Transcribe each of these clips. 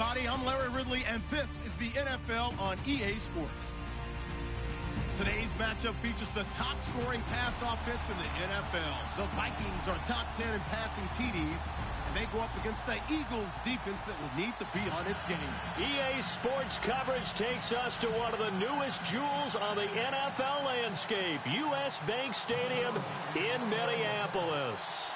everybody. I'm Larry Ridley, and this is the NFL on EA Sports. Today's matchup features the top-scoring pass offense in the NFL. The Vikings are top 10 in passing TDs, and they go up against the Eagles defense that will need to be on its game. EA Sports coverage takes us to one of the newest jewels on the NFL landscape, US Bank Stadium in Minneapolis.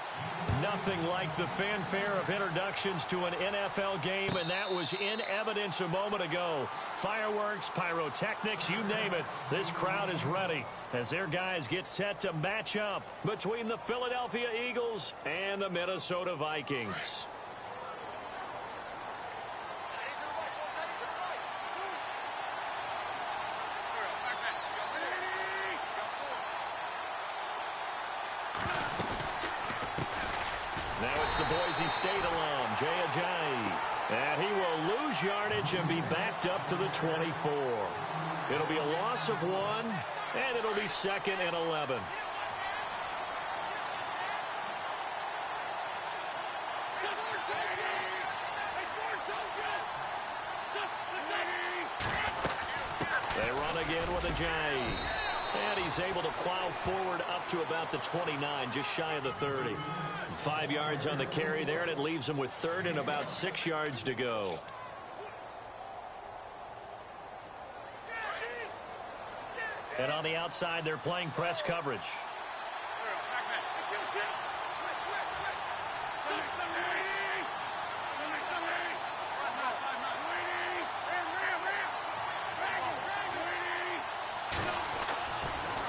Nothing like the fanfare of introductions to an NFL game, and that was in evidence a moment ago. Fireworks, pyrotechnics, you name it. This crowd is ready as their guys get set to match up between the Philadelphia Eagles and the Minnesota Vikings. Now it's the Boise State alum, Jay Ajayi. And he will lose yardage and be backed up to the 24. It'll be a loss of 1, and it'll be 2nd and 11. They run again with Ajayi. And he's able to plow forward up to about the 29, just shy of the 30. 5 yards on the carry there, and it leaves him with 3rd and about 6 yards to go. And on the outside, they're playing press coverage.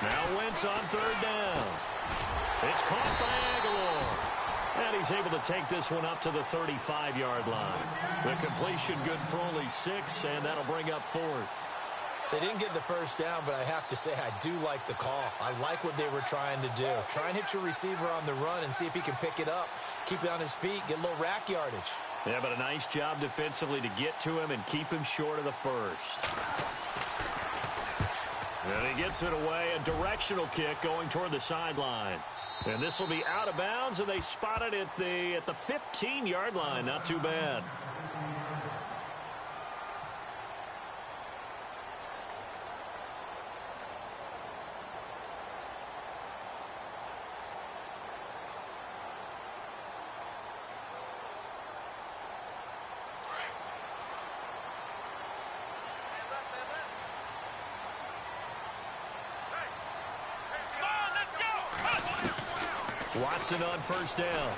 Now Wentz on 3rd down. It's caught by Aguilar. And he's able to take this one up to the 35-yard line. The completion good for only 6, and that'll bring up 4th. They didn't get the first down, but I have to say I do like the call. I like what they were trying to do. Try and hit your receiver on the run and see if he can pick it up. Keep it on his feet, get a little rack yardage. Yeah, but a nice job defensively to get to him and keep him short of the first. And he gets it away, a directional kick going toward the sideline. And this will be out of bounds, and they spot it at the 15-yard line. Not too bad. Watson on 1st down.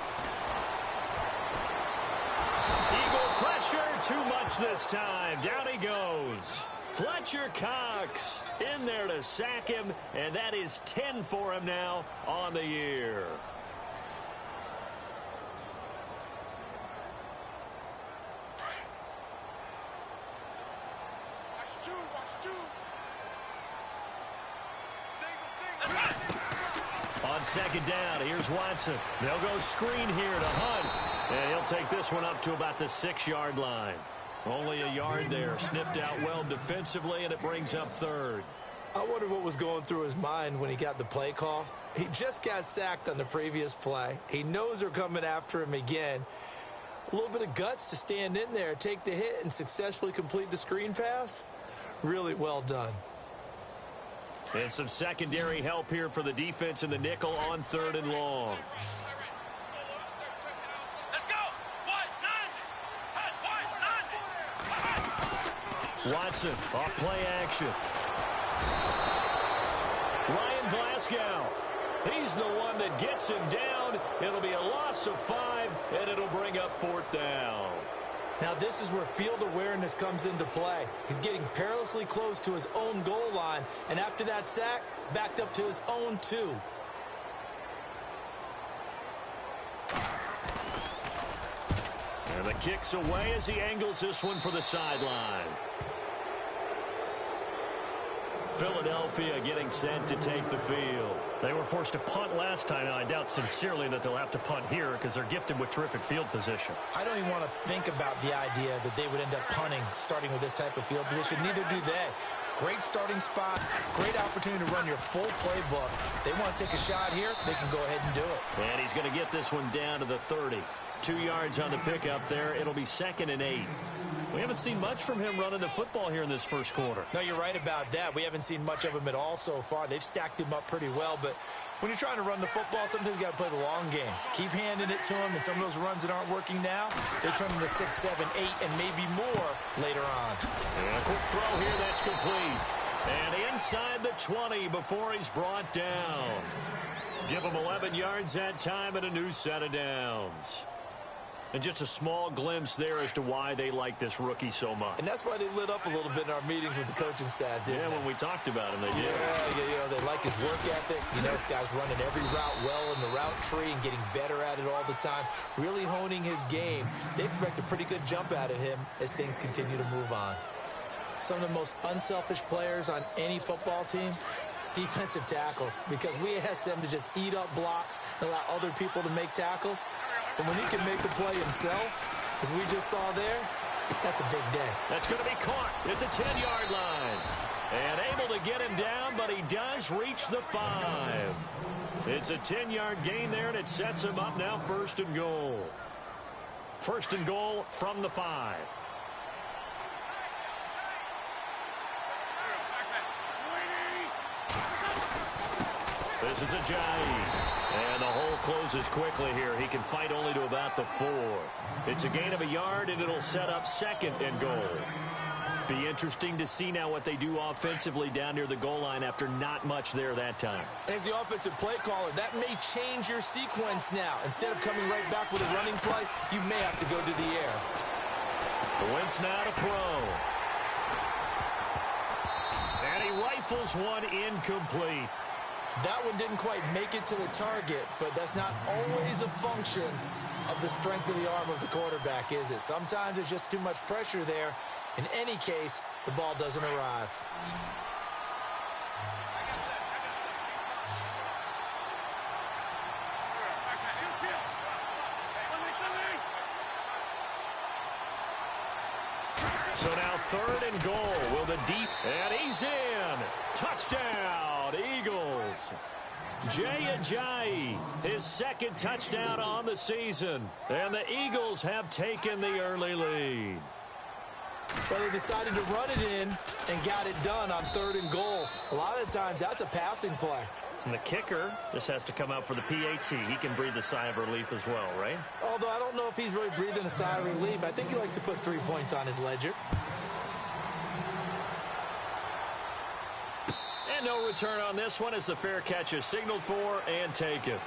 Eagle pressure, too much this time. Down he goes. Fletcher Cox in there to sack him, and that is 10 for him now on the year. On 2nd down, here's Watson. They'll go screen here to Hunt. And he'll take this one up to about the 6-yard line. Only a yard there. Sniffed out well defensively, and it brings up 3rd. I wonder what was going through his mind when he got the play call. He just got sacked on the previous play. He knows they're coming after him again. A little bit of guts to stand in there, take the hit, and successfully complete the screen pass. Really well done. And some secondary help here for the defense in the nickel on 3rd and long. Watson off play action. Ryan Glasgow. He's the one that gets him down. It'll be a loss of 5, and it'll bring up 4th down. Now this is where field awareness comes into play. He's getting perilously close to his own goal line, and after that sack, backed up to his own 2. And the kick's away as he angles this one for the sideline. Philadelphia getting set to take the field. They were forced to punt last time. Now, I doubt sincerely that they'll have to punt here because they're gifted with terrific field position. I don't even want to think about the idea that they would end up punting starting with this type of field position. Neither do they. Great starting spot, great opportunity to run your full playbook. If they want to take a shot here, they can go ahead and do it. And he's going to get this one down to the 30. 2 yards on the pickup there. It'll be 2nd and 8. We haven't seen much from him running the football here in this first quarter. No, you're right about that. We haven't seen much of him at all so far. They've stacked him up pretty well, but when you're trying to run the football, sometimes you got to play the long game. Keep handing it to him, and some of those runs that aren't working now, they turn into 6, 7, 8, and maybe more later on. And a quick throw here, that's complete. And inside the 20 before he's brought down. Give him 11 yards that time and a new set of downs. And just a small glimpse there as to why they like this rookie so much. And that's why they lit up a little bit in our meetings with the coaching staff, didn't they? When we talked about him, they did. Yeah, they like his work ethic. You know, this guy's running every route well in the route tree and getting better at it all the time, really honing his game. They expect a pretty good jump out of him as things continue to move on. Some of the most unselfish players on any football team, defensive tackles, because we ask them to just eat up blocks and allow other people to make tackles. But when he can make the play himself, as we just saw there, that's a big day. That's going to be caught at the 10-yard line. And able to get him down, but he does reach the 5. It's a 10-yard gain there, and it sets him up now 1st and goal. 1st and goal from the 5. This is Ajayi. And the hole closes quickly here. He can fight only to about the 4. It's a gain of a yard, and it'll set up 2nd and goal. Be interesting to see now what they do offensively down near the goal line after not much there that time. As the offensive play caller, that may change your sequence now. Instead of coming right back with a running play, you may have to go to the air. Wentz now to throw. And he rifles one incomplete. That one didn't quite make it to the target, but that's not always a function of the strength of the arm of the quarterback, is it? Sometimes there's just too much pressure there. In any case, the ball doesn't arrive. So now 3rd and goal. Will the deep, and he's in. Touchdown, Eagles. Jay Ajayi, his 2nd touchdown on the season. And the Eagles have taken the early lead. So they decided to run it in and got it done on 3rd and goal. A lot of times that's a passing play. And the kicker just has to come out for the PAT. He can breathe a sigh of relief as well, right? Although I don't know if he's really breathing a sigh of relief. I think he likes to put 3 points on his ledger. And no return on this one as the fair catch is signaled for and taken.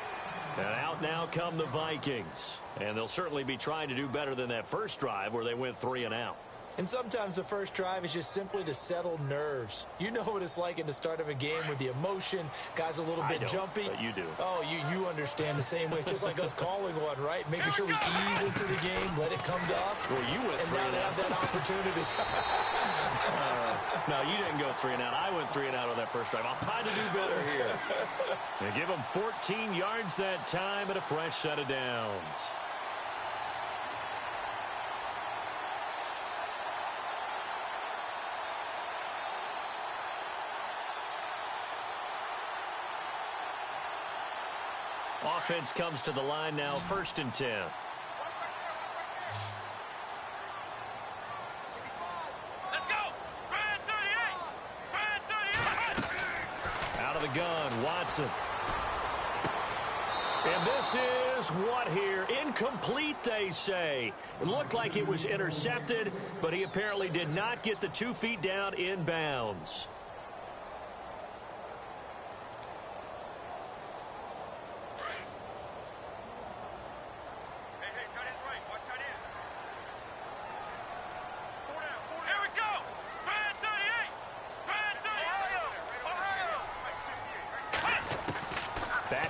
And out now come the Vikings. And they'll certainly be trying to do better than that first drive where they went 3 and out. And sometimes the first drive is just simply to settle nerves. You know what it's like at the start of a game with the emotion. Guys a little bit jumpy. But you do. Oh, you understand the same way. It's just like us calling one, right? Making sure we ease into the game, let it come to us. Well, you went 3 and and now they out. have that opportunity. No, you didn't go 3 and out. I went 3 and out on that first drive. I'll try to do better here. They give them 14 yards that time and a fresh set of downs. Offense comes to the line now, 1st and 10. Let's go! Brad 38! Brad 38! Out of the gun, Watson. And this is what here? Incomplete, they say. It looked like it was intercepted, but he apparently did not get the 2 feet down in bounds.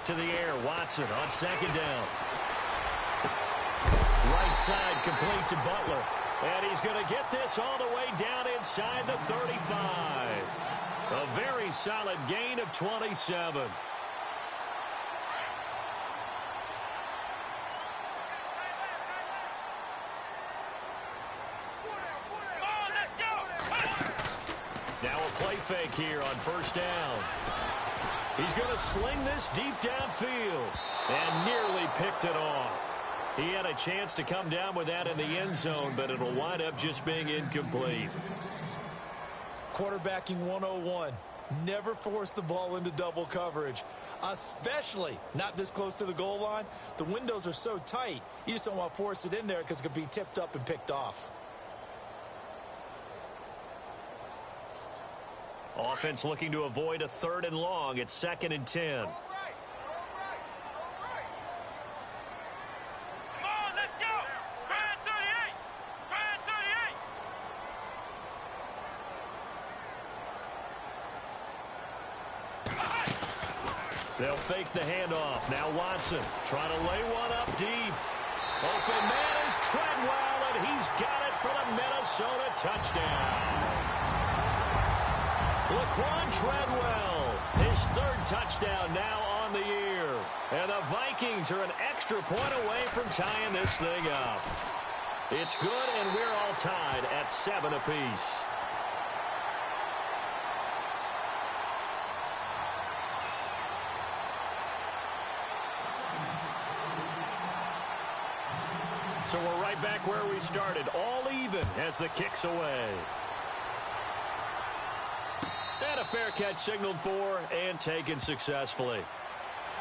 To the air, Watson on 2nd down. Right side complete to Butler. And he's going to get this all the way down inside the 35. A very solid gain of 27. Now a play fake here on 1st down. He's going to sling this deep downfield and nearly picked it off. He had a chance to come down with that in the end zone, but it'll wind up just being incomplete. Quarterbacking 101. Never force the ball into double coverage, especially not this close to the goal line. The windows are so tight, you just don't want to force it in there because it could be tipped up and picked off. Offense looking to avoid a 3rd and long. It's 2nd and 10. They'll fake the handoff. Now Watson trying to lay one up deep. Open man is Treadwell, and he's got it for the Minnesota touchdown. Laquan Treadwell, his 3rd touchdown now on the year. And the Vikings are an extra point away from tying this thing up. It's good, and we're all tied at 7 apiece. So we're right back where we started, all even as the kick's away. And a fair catch signaled for and taken successfully.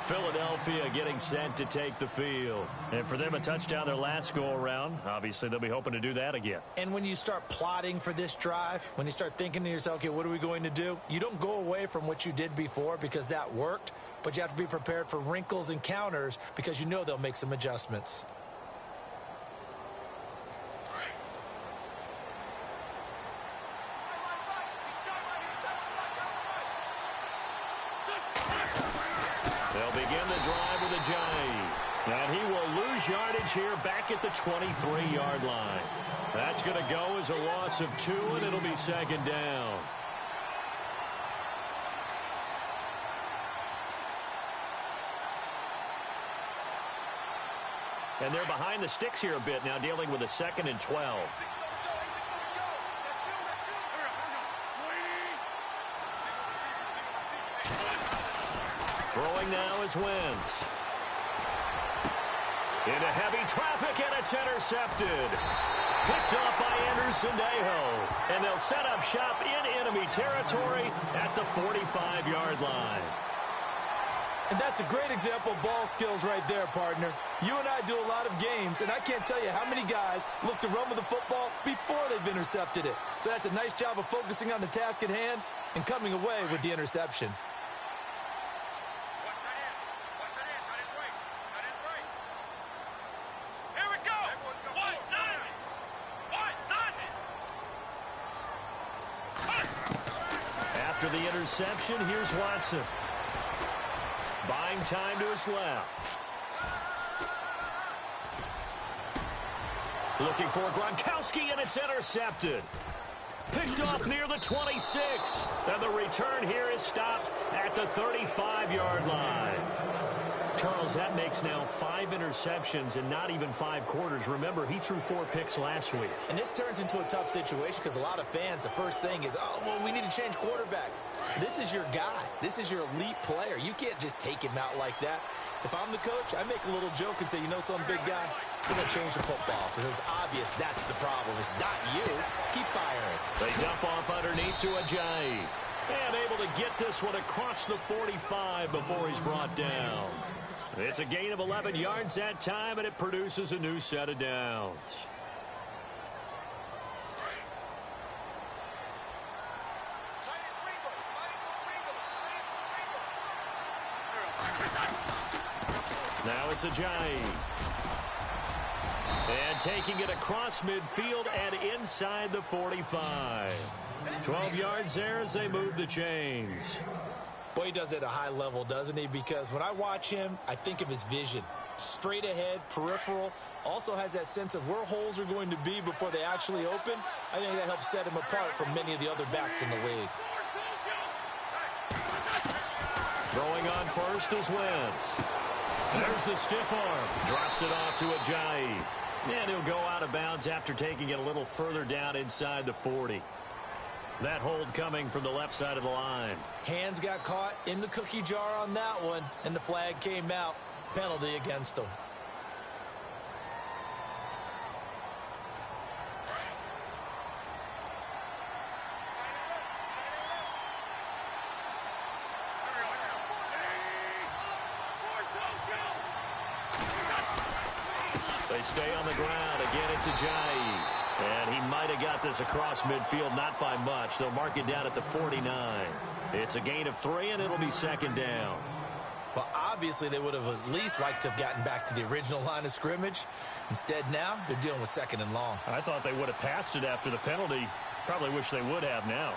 Philadelphia getting set to take the field. And for them, a touchdown their last go-around. Obviously, they'll be hoping to do that again. And when you start plotting for this drive, when you start thinking to yourself, okay, what are we going to do? You don't go away from what you did before because that worked, but you have to be prepared for wrinkles and counters because you know they'll make some adjustments. They'll begin the drive with a Ajayi. And he will lose yardage here back at the 23-yard line. That's going to go as a loss of 2, and it'll be 2nd down. And they're behind the sticks here a bit now, dealing with a 2nd and 12. Throwing now is Wentz. Into heavy traffic, and it's intercepted. Picked up by Anderson-Dejo. And they'll set up shop in enemy territory at the 45-yard line. And that's a great example of ball skills right there, partner. You and I do a lot of games, and I can't tell you how many guys look to run with the football before they've intercepted it. So that's a nice job of focusing on the task at hand and coming away with the interception. After the interception, here's Watson. Buying time to his left. Looking for Gronkowski, and it's intercepted. Picked off near the 26. And the return here is stopped at the 35-yard line. Charles, that makes now 5 interceptions and not even 5 quarters. Remember, he threw 4 picks last week. And this turns into a tough situation because a lot of fans, the first thing is, oh, well, we need to change quarterbacks. This is your guy. This is your elite player. You can't just take him out like that. If I'm the coach, I make a little joke and say, you know, some big guy, we're going to change the football. So it's obvious that's the problem. It's not you. Keep firing. They dump off underneath to Ajayi. And able to get this one across the 45 before he's brought down. It's a gain of 11 yards that time, and it produces a new set of downs. Now it's Ajayi. And taking it across midfield and inside the 45. 12 yards there as they move the chains. Boy, he does it at a high level, doesn't he? Because when I watch him, I think of his vision. Straight ahead, peripheral. Also has that sense of where holes are going to be before they actually open. I think that helps set him apart from many of the other backs in the league. Throwing on first is Wentz. There's the stiff arm. Drops it off to Ajayi. And he'll go out of bounds after taking it a little further down inside the 40. That hold coming from the left side of the line. Hands got caught in the cookie jar on that one, and the flag came out. Penalty against him. they stay on the ground. Again, it's Ajayi. And he might have got this across midfield, not by much. They'll mark it down at the 49. It's a gain of 3, and it'll be second down. Well, obviously, they would have at least liked to have gotten back to the original line of scrimmage. Instead, now, they're dealing with second and long. I thought they would have passed it after the penalty. Probably wish they would have now.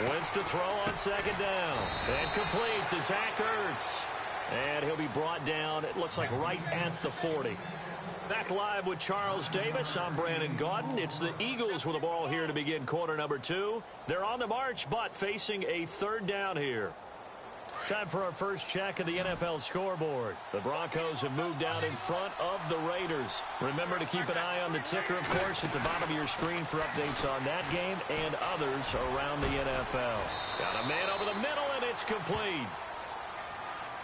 Wins to throw on second down. And complete to Zach Ertz. And he'll be brought down, it looks like right at the 40. Back live with Charles Davis. I'm Brandon Gaudin. It's the Eagles with the ball here to begin quarter number 2. They're on the march, but facing a third down here. Time for our first check of the NFL scoreboard. The Broncos have moved down in front of the Raiders. Remember to keep an eye on the ticker, of course, at the bottom of your screen for updates on that game and others around the NFL. Got a man over the middle, and it's complete.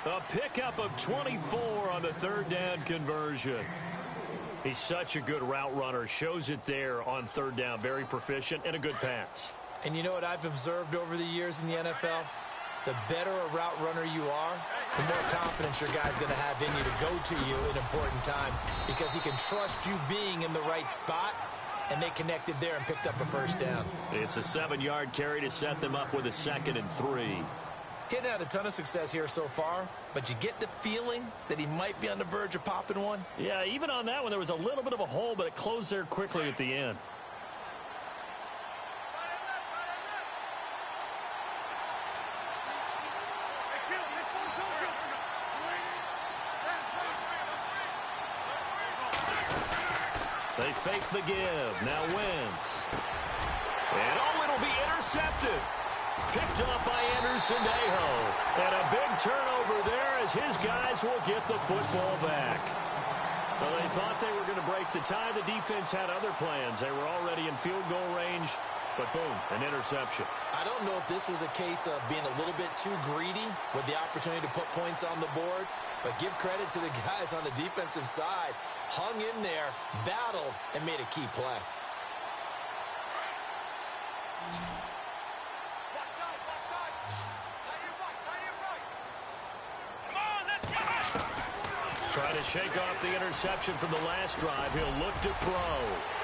A pickup of 24 on the third down conversion. He's such a good route runner. Shows it there on third down. Very proficient and a good pass. And you know what I've observed over the years in the NFL? The better a route runner you are, the more confidence your guy's going to have in you to go to you in important times because he can trust you being in the right spot, and they connected there and picked up a first down. It's a 7-yard carry to set them up with a 2nd and 3. Getting had a ton of success here so far, but you get the feeling that he might be on the verge of popping one. Yeah, even on that one, there was a little bit of a hole, but it closed there quickly at the end. They fake the give. Now Wentz. And it'll be intercepted. Picked up by Anderson-Aho. And a big turnover there as his guys will get the football back. Well, they thought they were going to break the tie. The defense had other plans. They were already in field goal range. But boom, an interception. I don't know if this was a case of being a little bit too greedy with the opportunity to put points on the board, but give credit to the guys on the defensive side. Hung in there, battled, and made a key play. Trying to shake off the interception from the last drive. He'll look to throw.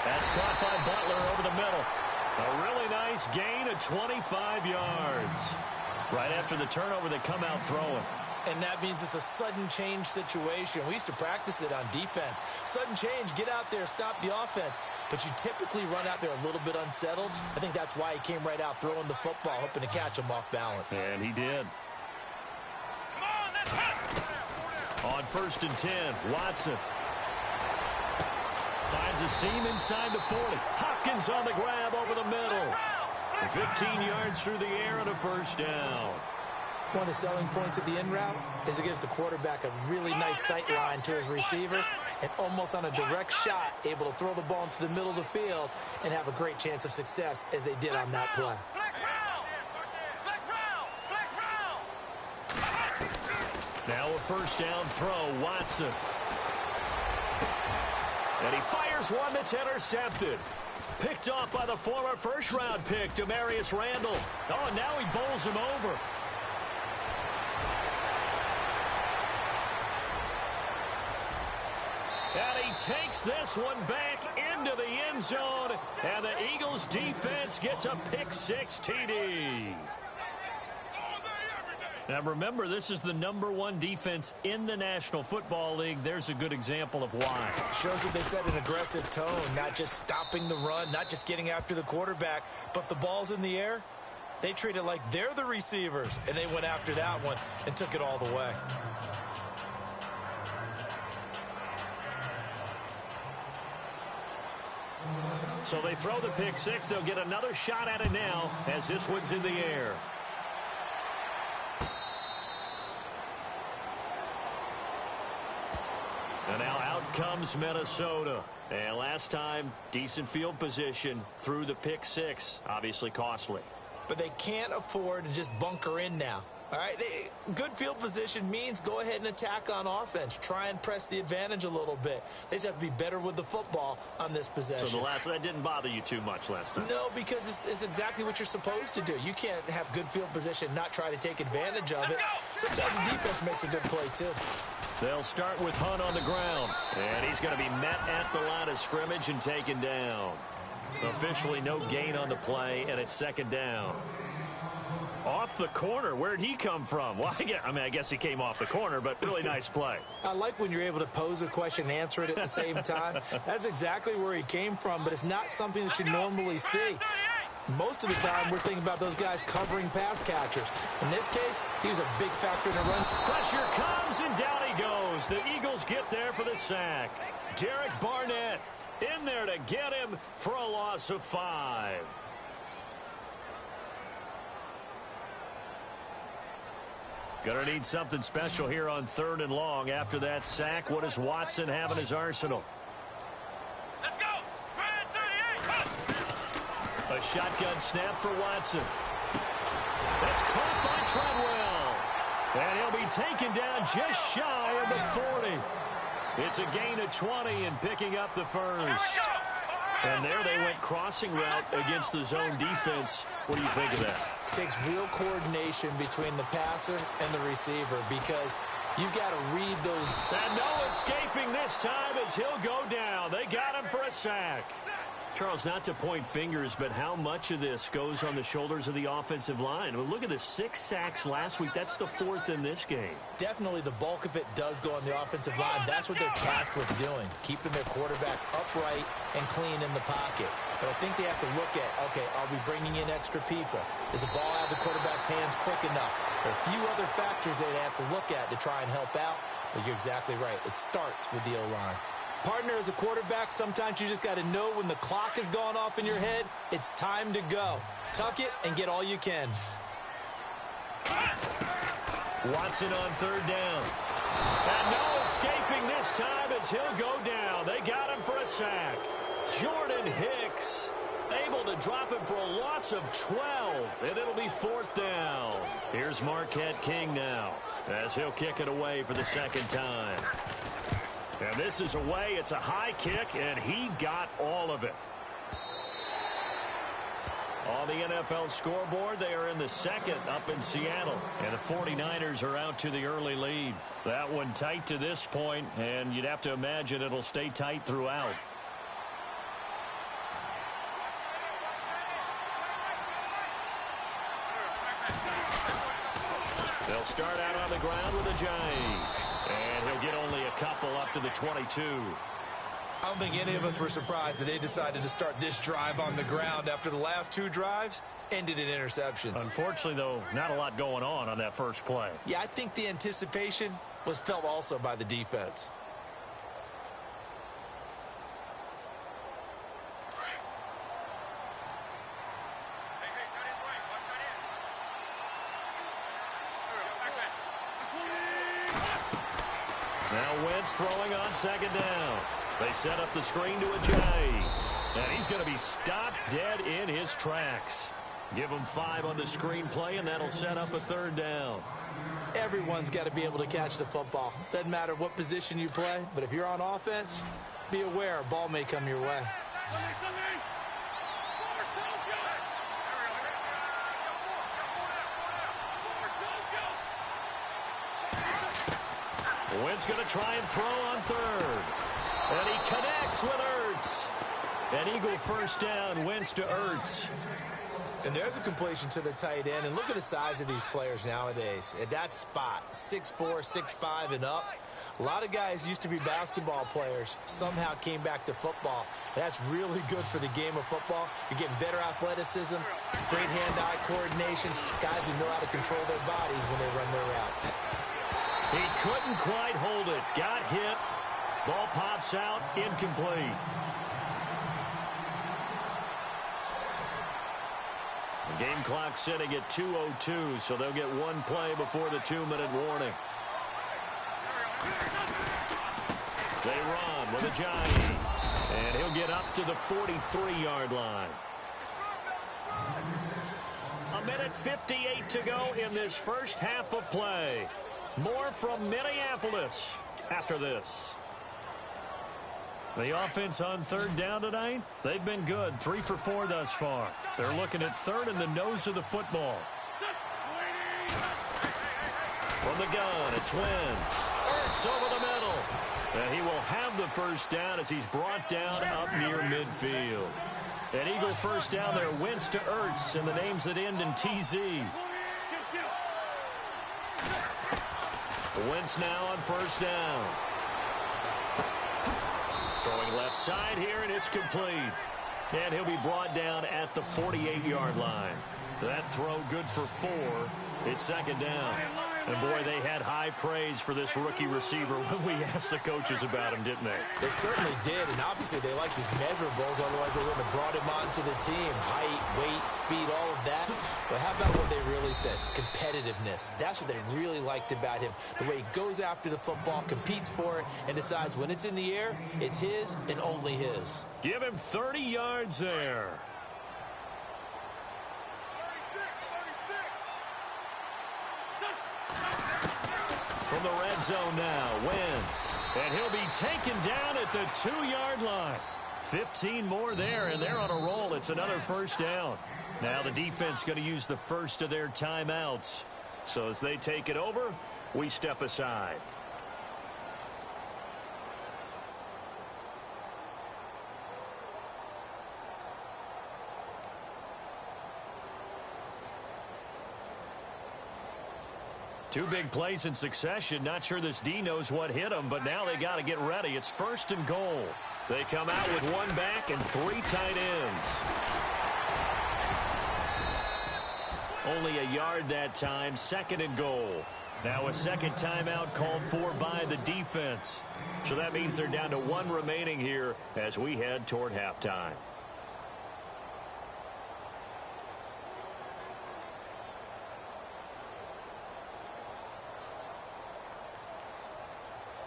That's caught by Butler over the middle. A really nice gain of 25 yards. Right after the turnover, they come out throwing. And that means it's a sudden change situation. We used to practice it on defense. Sudden change, get out there, stop the offense. But you typically run out there a little bit unsettled. I think that's why he came right out throwing the football, hoping to catch him off balance. And he did. On 1st and 10, Watson. Finds a seam inside the 40. Hopkins on the grab over the middle. 15 yards through the air and a first down. One of the selling points of the in route is it gives the quarterback a really nice sight line to his receiver and almost on a direct shot able to throw the ball into the middle of the field and have a great chance of success as they did on that play. Now a first down throw, Watson. And he fires one that's intercepted. Picked off by the former first-round pick, Demarius Randall. Oh, and now he bowls him over. And he takes this one back into the end zone. And the Eagles defense gets a pick-6 TD. Now, remember, this is the #1 defense in the National Football League. There's a good example of why. Shows that they set an aggressive tone, not just stopping the run, not just getting after the quarterback, but the ball's in the air. They treat it like they're the receivers, and they went after that one and took it all the way. So they throw the pick-6. They'll get another shot at it now as this one's in the air. And now out comes Minnesota. And last time, decent field position through the pick-6. Obviously costly. But they can't afford to just bunker in now. All right, good field position means go ahead and attack on offense. Try and press the advantage a little bit. They just have to be better with the football on this possession. So that didn't bother you too much last time? No, because it's exactly what you're supposed to do. You can't have good field position, not try to take advantage of it. Sometimes the defense makes a good play, too. They'll start with Hunt on the ground. And he's going to be met at the line of scrimmage and taken down. Officially no gain on the play, and it's second down. Off the corner. Where'd he come from? Well, I guess he came off the corner, but really nice play. I like when you're able to pose a question and answer it at the same time. That's exactly where he came from, but it's not something that you normally see. Most of the time, we're thinking about those guys covering pass catchers. In this case, he was a big factor in the run. Pressure comes, and down he goes. The Eagles get there for the sack. Derek Barnett in there to get him for a loss of 5. Gonna need something special here on 3rd and long. After that sack, what does Watson have in his arsenal? Let's go! Ryan 38! A shotgun snap for Watson. That's caught by Treadwell. And he'll be taken down just shy of the 40. It's a gain of 20 and picking up the first. And there they went crossing route against the zone defense. What do you think of that? Takes real coordination between the passer and the receiver because you've got to read those. And no escaping this time as he'll go down. They got him for a sack. Charles, not to point fingers, but how much of this goes on the shoulders of the offensive line? Well, look at the 6 sacks last week. That's the 4th in this game. Definitely the bulk of it does go on the offensive line. That's what they're tasked with doing, keeping their quarterback upright and clean in the pocket. But I think they have to look at, okay, are we bringing in extra people? Is the ball out of the quarterback's hands quick enough? There are a few other factors they'd have to look at to try and help out. But you're exactly right. It starts with the O-line. Partner, as a quarterback, sometimes you just got to know when the clock has gone off in your head, it's time to go. Tuck it and get all you can. Watson on 3rd down. And no escaping this time as he'll go down. They got him for a sack. Jordan Hicks able to drop him for a loss of 12, and it'll be 4th down. Here's Marquette King now as he'll kick it away for the second time. And this is away. It's a high kick, and he got all of it. On the NFL scoreboard, they are in the 2nd up in Seattle, and the 49ers are out to the early lead. That one tight to this point, and you'd have to imagine it'll stay tight throughout. They'll start out on the ground with a J. And he'll get only a couple up to the 22. I don't think any of us were surprised that they decided to start this drive on the ground after the last 2 drives ended in interceptions. Unfortunately, though, not a lot going on that first play. Yeah, I think the anticipation was felt also by the defense. Now Wentz throwing on 2nd down. They set up the screen to a J. And he's going to be stopped dead in his tracks. Give him 5 on the screen play, and that'll set up a 3rd down. Everyone's got to be able to catch the football. Doesn't matter what position you play, but if you're on offense, be aware a ball may come your way. Wentz going to try and throw on 3rd. And he connects with Ertz. An Eagle first down, Wentz to Ertz. And there's a completion to the tight end. And look at the size of these players nowadays. At that spot, 6'4", 6'5", and up. A lot of guys used to be basketball players, somehow came back to football. That's really good for the game of football. You're getting better athleticism, great hand-eye coordination, guys who know how to control their bodies when they run their routes. He couldn't quite hold it. Got hit. Ball pops out. Incomplete. The game clock sitting at 2:02, so they'll get 1 play before the 2-minute warning. They run with a giant. And he'll get up to the 43-yard line. A 1:58 to go in this first half of play. More from Minneapolis after this. The offense on third down tonight, they've been good. 3 for 4 thus far. They're looking at third in the nose of the football. From the gun, it's Wentz. Ertz over the middle. And he will have the first down as he's brought down up near midfield. An Eagle first down there, Wentz to Ertz, and the names that end in TZ. Wentz now on first down. Throwing left side here, and it's complete. And he'll be brought down at the 48-yard line. That throw good for 4. It's second down. And, boy, they had high praise for this rookie receiver when we asked the coaches about him, didn't they? They certainly did, and obviously they liked his measurables, otherwise they wouldn't have brought him onto the team. Height, weight, speed, all of that. But how about what they really said? Competitiveness. That's what they really liked about him. The way he goes after the football, competes for it, and decides when it's in the air, it's his and only his. Give him 30 yards there. From the red zone now, Wentz. And he'll be taken down at the 2-yard line. 15 more there, and they're on a roll. It's another first down. Now the defense going to use the first of their timeouts. So as they take it over, we step aside. Two big plays in succession. Not sure this D knows what hit him, but now they got to get ready. It's first and goal. They come out with 1 back and 3 tight ends. Only a yard that time, second and goal. Now a second timeout called for by the defense. So that means they're down to 1 remaining here as we head toward halftime.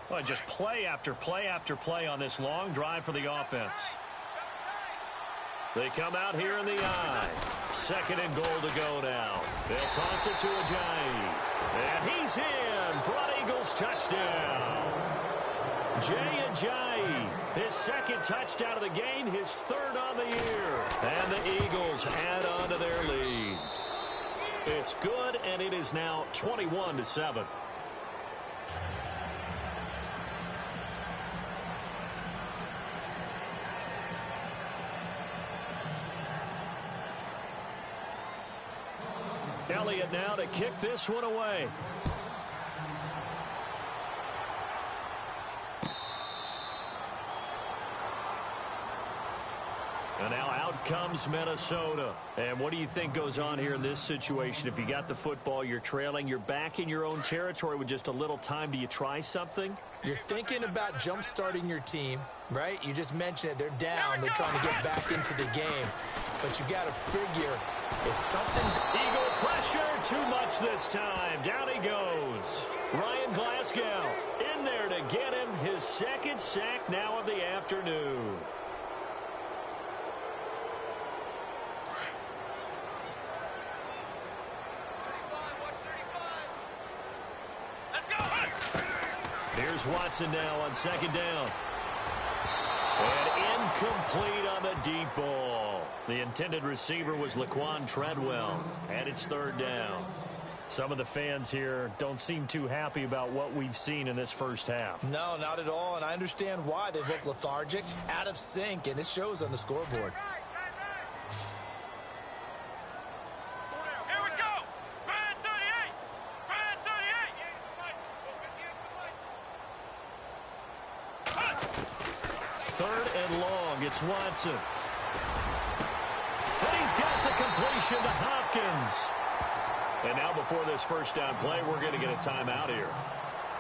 Well, just play after play after play on this long drive for the offense. They come out here in the I. Second and goal to go now. They'll toss it to Ajayi. And he's in for an Eagles touchdown. Jay Ajayi, his second touchdown of the game, his third on the year. And the Eagles add on to their lead. It's good, and it is now 21-7. Elliott now to kick this one away. And now out comes Minnesota. And what do you think goes on here in this situation? If you got the football, you're trailing, you're back in your own territory with just a little time. Do you try something? You're thinking about jump-starting your team, right? You just mentioned it. They're down. They're trying to get back into the game. But you got to figure it's something. Eagle pressure, too much this time. Down he goes. Ryan Glasgow in there to get him his second sack now of the afternoon. Here's Watson now on second down. And incomplete on the deep ball. The intended receiver was Laquan Treadwell. And it's third down. Some of the fans here don't seem too happy about what we've seen in this first half. No, not at all. And I understand why. They look lethargic, out of sync, and it shows on the scoreboard. Here we go. Red 38. Red 38. Third and long. It's Watson. And he's got the completion to Hopkins. And now before this first down play, we're going to get a timeout here,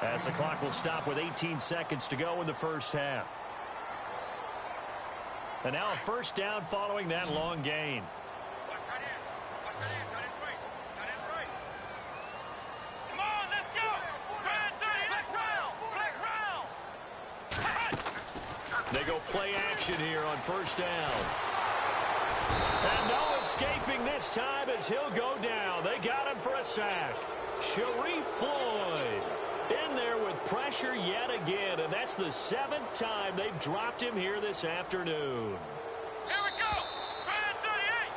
as the clock will stop with 18 seconds to go in the first half. And now a first down following that long gain. Watch that in. Watch that in. That is right. That is right. Come on, let's go. Red 38. Flex round. They go play action here on first down. And no escaping this time as he'll go down. They got him for a sack. Sharif Floyd in there with pressure yet again, and that's the 7th time they've dropped him here this afternoon. Here we go. Grand 38.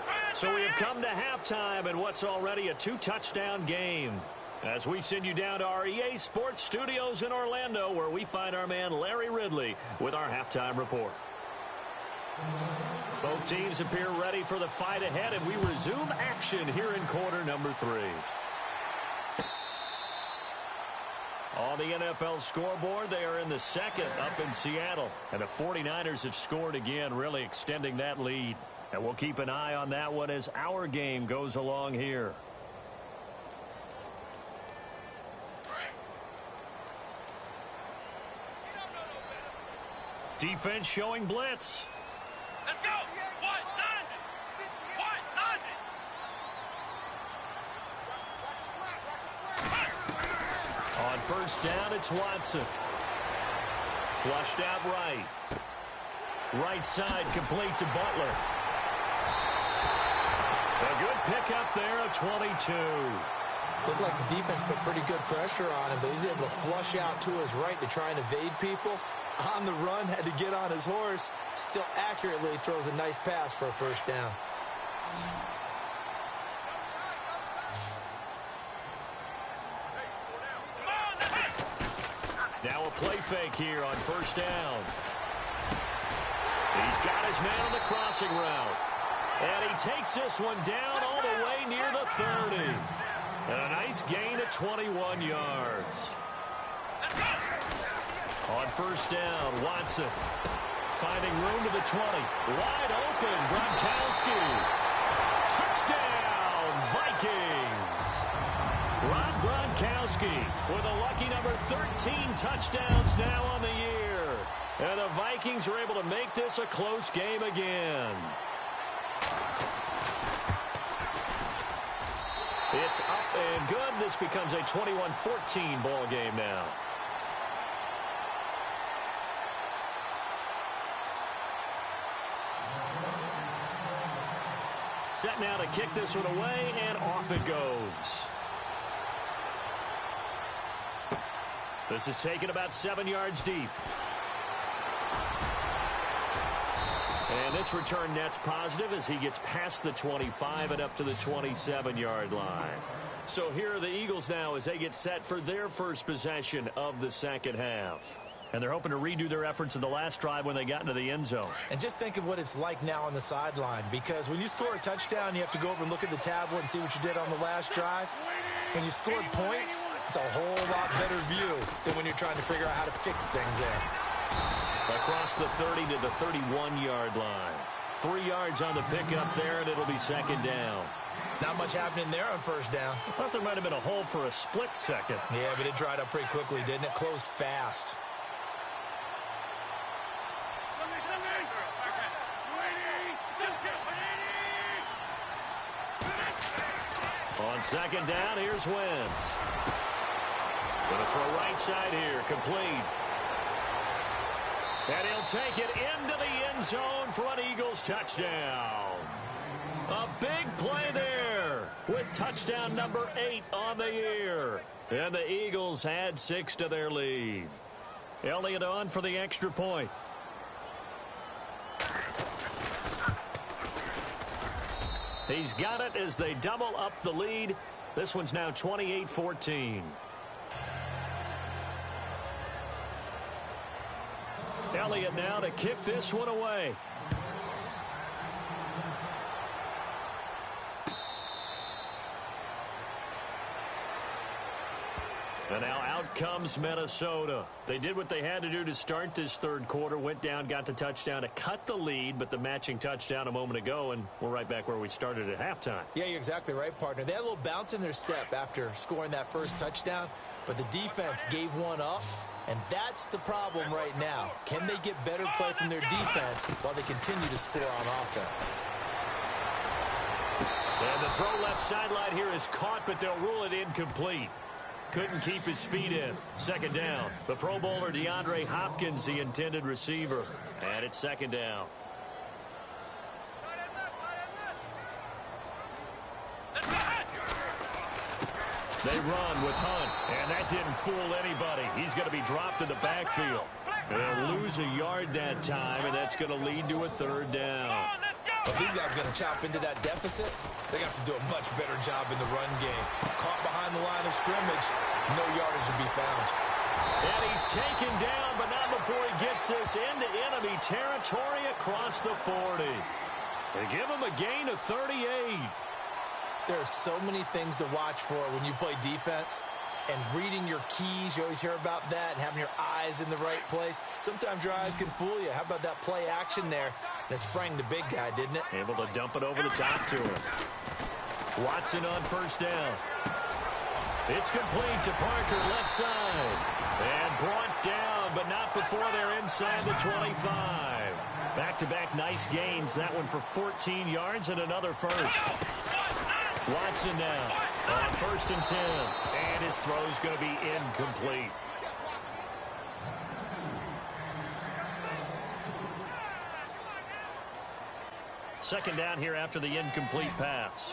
Grand So we have come to halftime in what's already a 2-touchdown game. As we send you down to our EA Sports Studios in Orlando, where we find our man Larry Ridley with our halftime report. Both teams appear ready for the fight ahead, and we resume action here in quarter number 3. On the NFL scoreboard, they are in the second up in Seattle. And the 49ers have scored again, really extending that lead. And we'll keep an eye on that one as our game goes along here. Defense showing blitz. Let's go. 190. 190. On first down, it's Watson. Flushed out right. Right side complete to Butler. A good pickup there at 22. Looked like the defense put pretty good pressure on him, but he's able to flush out to his right to try and evade people. On the run, had to get on his horse. Still accurately throws a nice pass for a first down. Now a play fake here on first down. He's got his man on the crossing route. And he takes this one down all the way near the 30. And a nice gain of 21 yards. On first down, Watson finding room to the 20. Wide open, Gronkowski. Touchdown, Vikings. Rob Gronkowski with a lucky number 13 touchdowns now on the year. And the Vikings are able to make this a close game again. It's up and good. This becomes a 21-14 ball game now. Set now to kick this one away, and off it goes. This is taken about 7 yards deep. And this return net's positive as he gets past the 25 and up to the 27-yard line. So here are the Eagles now as they get set for their first possession of the second half. And they're hoping to redo their efforts in the last drive when they got into the end zone. And just think of what it's like now on the sideline, because when you score a touchdown, you have to go over and look at the tablet and see what you did on the last drive. When you scored points, it's a whole lot better view than when you're trying to figure out how to fix things there. Across the 30 to the 31-yard line. 3 yards on the pickup there, and it'll be second down. Not much happening there on first down. I thought there might have been a hole for a split second. Yeah, but it dried up pretty quickly, didn't it? Closed fast. On second down, here's Wentz. Gonna throw right side here, complete. And he'll take it into the end zone for an Eagles touchdown. A big play there with touchdown number 8 on the year. And the Eagles add 6 to their lead. Elliott on for the extra point. He's got it as they double up the lead. This one's now 28-14. Elliott now to kick this one away. And now out comes Minnesota. They did what they had to do to start this third quarter. Went down, got the touchdown to cut the lead, but the matching touchdown a moment ago, and we're right back where we started at halftime. Yeah, you're exactly right, partner. They had a little bounce in their step after scoring that first touchdown, but the defense gave one up, and that's the problem right now. Can they get better play from their defense while they continue to score on offense? And the throw left sideline here is caught, but they'll rule it incomplete. Couldn't keep his feet in. Second down. The Pro Bowler DeAndre Hopkins, the intended receiver. And it's second down. They run with Hunt, and that didn't fool anybody. He's going to be dropped in the backfield. They'll lose a yard that time, and that's going to lead to a third down. If these guys are going to chop into that deficit, they got to do a much better job in the run game. Caught behind the line of scrimmage, no yardage to be found. And he's taken down, but not before he gets this into enemy territory across the 40. They give him a gain of 38. There are so many things to watch for when you play defense. And reading your keys, you always hear about that, and having your eyes in the right place. Sometimes your eyes can fool you. How about that play action there? And it sprang the big guy, didn't it? Able to dump it over the top to him. Watson on first down. It's complete to Parker, left side. And brought down, but not before they're inside the 25. Back-to-back nice gains. That one for 14 yards and another first. Watson now on 1st and 10. And his throw's going to be incomplete. Second down here after the incomplete pass.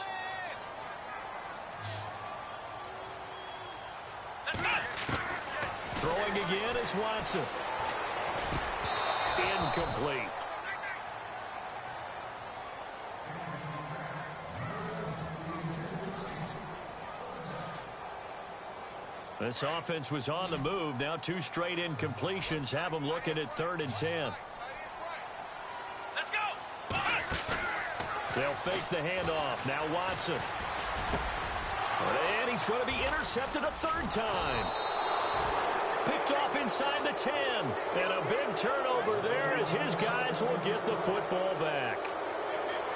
Throwing again is Watson. Incomplete. This offense was on the move. Now 2 straight incompletions have them looking at 3rd and 10. Let's go. They'll fake the handoff. Now Watson. And he's going to be intercepted a 3rd time. Picked off inside the 10. And a big turnover there as his guys will get the football back.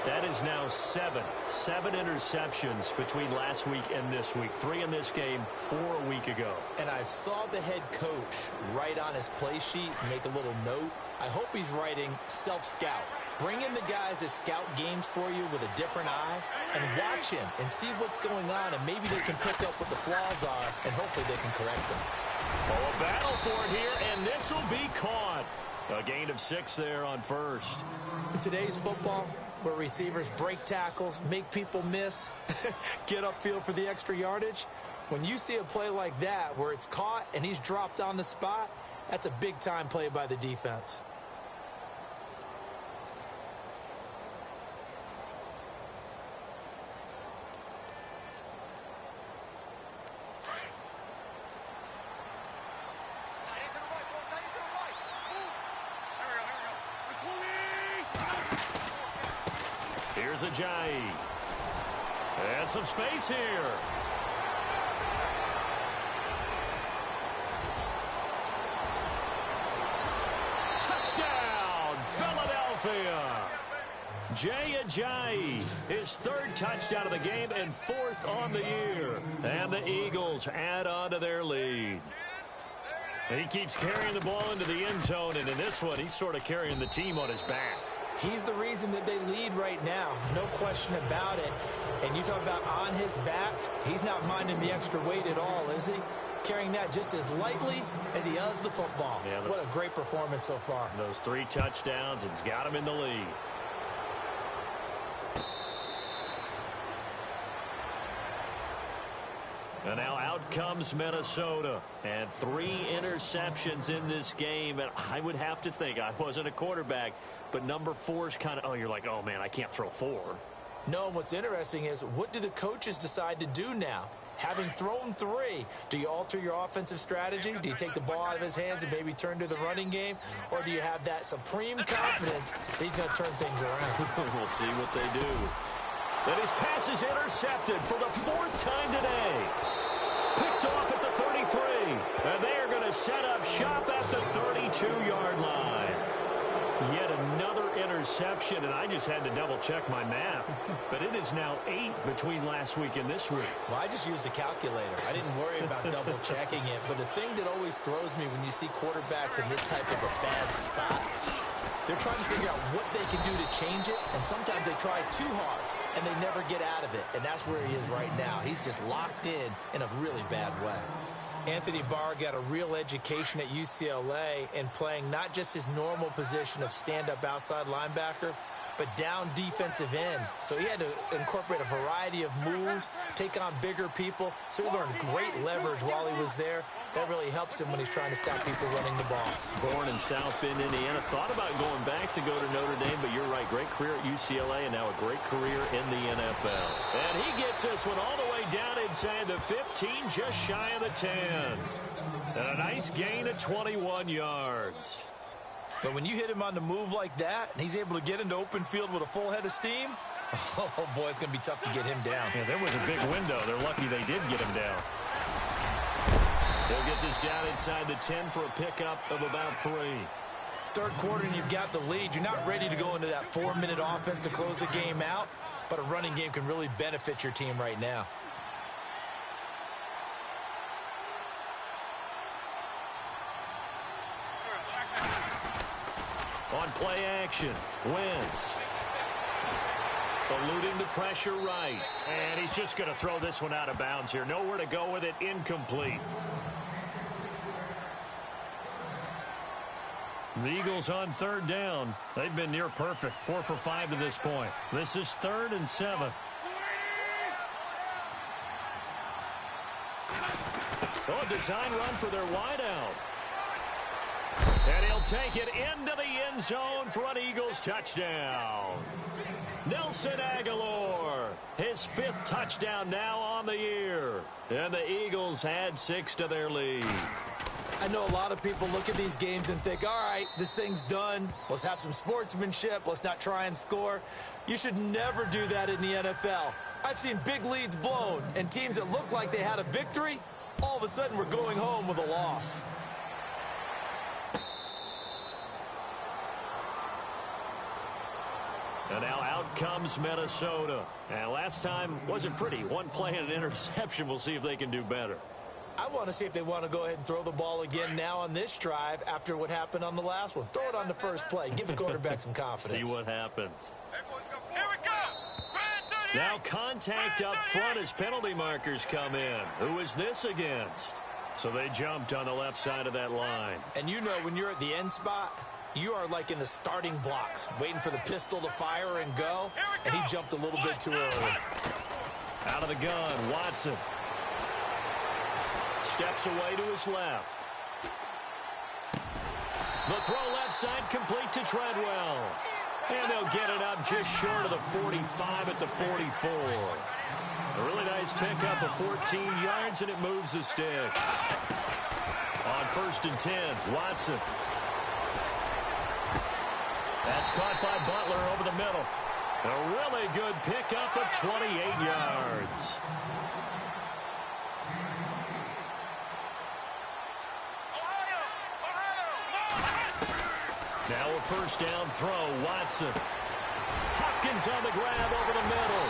That is now 7 interceptions between last week and this week. 3 in this game, 4 a week ago. And I saw the head coach write on his play sheet, make a little note. I hope he's writing self-scout. Bring in the guys that scout games for you with a different eye and watch him and see what's going on, and maybe they can pick up what the flaws are, and hopefully they can correct them. Oh, a battle for it here, and this will be caught. A gain of 6 there on first. In today's football, where receivers break tackles, make people miss, get upfield for the extra yardage, when you see a play like that where it's caught and he's dropped on the spot, that's a big-time play by the defense. Here's Ajayi. And some space here. Touchdown, Philadelphia. Jay Ajayi, his 3rd touchdown of the game and 4th on the year. And the Eagles add on to their lead. He keeps carrying the ball into the end zone, and in this one, he's sort of carrying the team on his back. He's the reason that they lead right now, no question about it. And you talk about on his back, he's not minding the extra weight at all, is he? Carrying that just as lightly as he does the football. Yeah, what a great performance so far. Those 3 touchdowns, it's got him in the lead. And now out comes Minnesota. And 3 interceptions in this game. And I would have to think, I wasn't a quarterback, but number 4 is kind of, you're like, oh, man, I can't throw 4. No, what's interesting is, what do the coaches decide to do now? Having thrown 3, do you alter your offensive strategy? Do you take the ball out of his hands and maybe turn to the running game? Or do you have that supreme confidence that he's going to turn things around? We'll see what they do. And his pass is intercepted for the 4th time today. Picked off at the 33. And they are going to set up shop at the 32-yard line. Yet another interception, and I just had to double-check my math. But it is now 8 between last week and this week. Well, I just used a calculator. I didn't worry about double-checking it. But the thing that always throws me when you see quarterbacks in this type of a bad spot, they're trying to figure out what they can do to change it, and sometimes they try too hard, and they never get out of it. And that's where he is right now. He's just locked in a really bad way. Anthony Barr got a real education at UCLA in playing not just his normal position of stand-up outside linebacker, but down defensive end. So he had to incorporate a variety of moves, take on bigger people. So he learned great leverage while he was there. That really helps him when he's trying to stop people running the ball. Born in South Bend, Indiana. Thought about going back to go to Notre Dame, but you're right. Great career at UCLA and now a great career in the NFL. And he gets this one all the way down inside the 15, just shy of the 10. And a nice gain of 21 yards. But when you hit him on the move like that, and he's able to get into open field with a full head of steam, oh, boy, it's going to be tough to get him down. Yeah, there was a big window. They're lucky they did get him down. They'll get this down inside the 10 for a pickup of about 3. Third quarter, and you've got the lead. You're not ready to go into that 4-minute offense to close the game out, but a running game can really benefit your team right now. On play action, Wentz. Eluding the pressure right. And he's just going to throw this one out of bounds here. Nowhere to go with it. Incomplete. The Eagles on third down. They've been near perfect. 4 for 5 to this point. This is 3rd and 7. Oh, a design run for their wideout. And he'll take it into the end zone for an Eagles touchdown. Nelson Aguilar, his 5th touchdown now on the year. And the Eagles add 6 to their lead. I know a lot of people look at these games and think, all right, this thing's done. Let's have some sportsmanship. Let's not try and score. You should never do that in the NFL. I've seen big leads blown, and teams that look like they had a victory, all of a sudden we're going home with a loss. And now out comes Minnesota. And last time wasn't pretty. One play and an interception. We'll see if they can do better. I want to see if they want to go ahead and throw the ball again now on this drive after what happened on the last one. Throw it on the first play. Give the quarterback some confidence. See what happens. Here we go. Now contact up front as penalty markers come in. Who is this against? So they jumped on the left side of that line. And you know when you're at the end spot, you are like in the starting blocks, waiting for the pistol to fire and go, and he jumped a little bit too early. Out of the gun, Watson. Steps away to his left. The throw left side complete to Treadwell. And they'll get it up just short of the 45 at the 44. A really nice pickup of 14 yards, and it moves the sticks. On 1st and 10, Watson. That's caught by Butler over the middle. A really good pickup of 28 yards. Now a 1st down throw, Watson. Hopkins on the grab over the middle.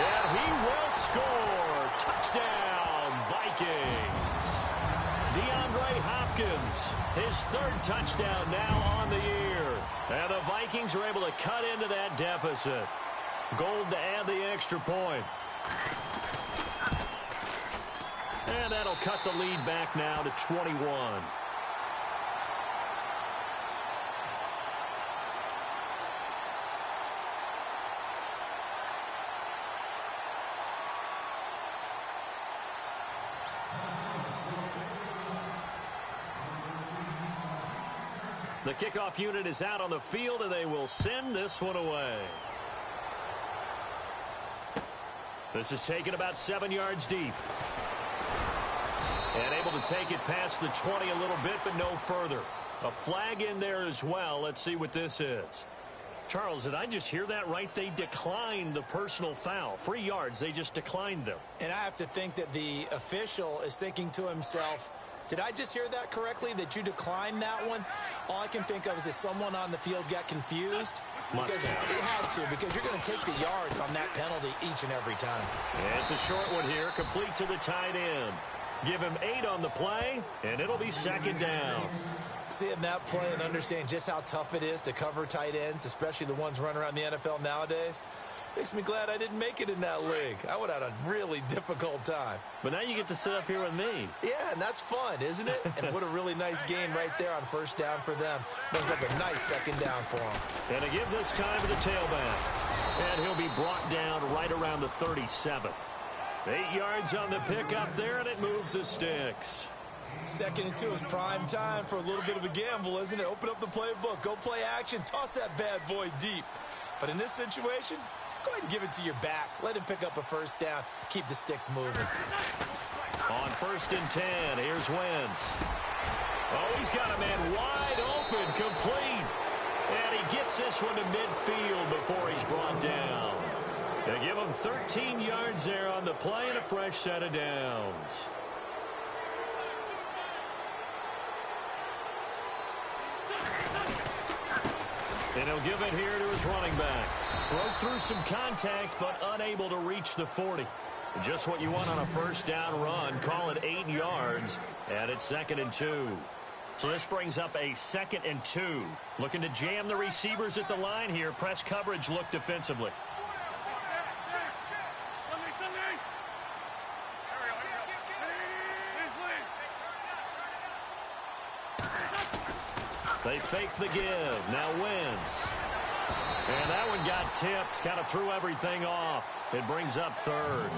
And he will score. Touchdown, Vikings. DeAndre Hopkins, his 3rd touchdown now on the year. And the Vikings are able to cut into that deficit. Gold to add the extra point. And that'll cut the lead back now to 21. The kickoff unit is out on the field, and they will send this one away. This is taken about 7 yards deep. And able to take it past the 20 a little bit, but no further. A flag in there as well. Let's see what this is. Charles, did I just hear that right? They declined the personal foul. 3 yards, they just declined them. And I have to think that the official is thinking to himself, did I just hear that correctly, that you declined that one? All I can think of is that someone on the field got confused. Because it had to, because you're going to take the yards on that penalty each and every time. And it's a short one here, complete to the tight end. Give him 8 on the play, and it'll be 2nd down. Seeing that play and understand just how tough it is to cover tight ends, especially the ones running around the NFL nowadays, Makes me glad I didn't make it in that league. I would have had a really difficult time. But now you get to sit up here with me. Yeah, and that's fun, isn't it? And what a really nice game right there on first down for them. Brings up a nice second down for them. And to give this time to the tailback. And he'll be brought down right around the 37. 8 yards on the pickup there, and it moves the sticks. 2nd and 2 is prime time for a little bit of a gamble, isn't it? Open up the playbook, go play action, toss that bad boy deep. But in this situation, go ahead and give it to your back. Let him pick up a first down. Keep the sticks moving. On 1st and 10, here's Wentz. Oh, he's got a man wide open, complete. And he gets this one to midfield before he's brought down. They give him 13 yards there on the play and a fresh set of downs. And he'll give it here to his running back. Broke through some contact, but unable to reach the 40. Just what you want on a first down run. Call it 8 yards, and it's 2nd and 2. So this brings up a 2nd and 2. Looking to jam the receivers at the line here. Press coverage look defensively. They fake the give. Now Wentz. And that one got tipped. Kind of threw everything off. It brings up 3rd.